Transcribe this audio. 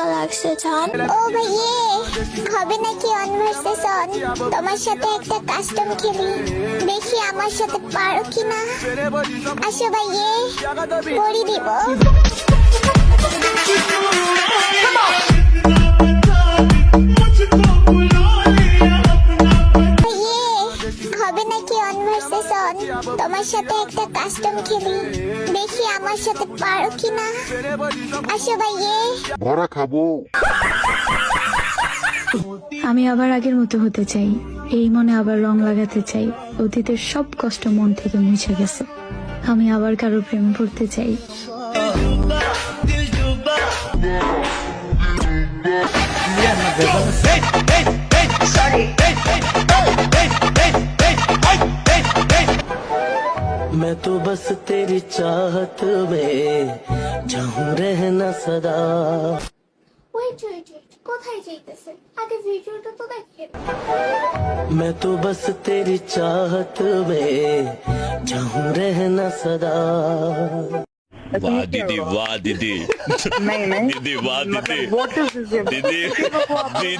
ঠান্ডা লাগছে জান। ও ভাইয়ে, হবে নাকি কনভারসেশন? তোমার সাথে একটা কাস্টম খেলি, দেখি আমার সাথে পারো কিনা। আসো ভাইয়ে, করে দিব। ভাইয়ে, হবে নাকি কনভারসেশন? তোমার সাথে একটা কাস্টম খেলি, দেখি আমার সাথে পারো কিনা। আসো ভাইয়ে। ভরা খাবো। আমি আবার আগের মতো হতে চাই, এই মনে আবার রং লাগাতে চাই। অতীতের সব কষ্ট মন থেকে মুছে গেছে, আমি আবার কারো প্রেম পড়তে চাই। मैं तो बस तेरी चाहत में चाहूं रहना सदा। ওয়েট ওয়েট ওয়েট, কোথায় যাইতেছে? আগে ভিডিওটা তো দেখেন। मैं तो बस तेरी चाहत में चाहूं रहना सदा। वाह दीदी, वाह दीदी, नहीं नहीं दीदी वाह दीदी, मतलब what is this? दीदी दीदी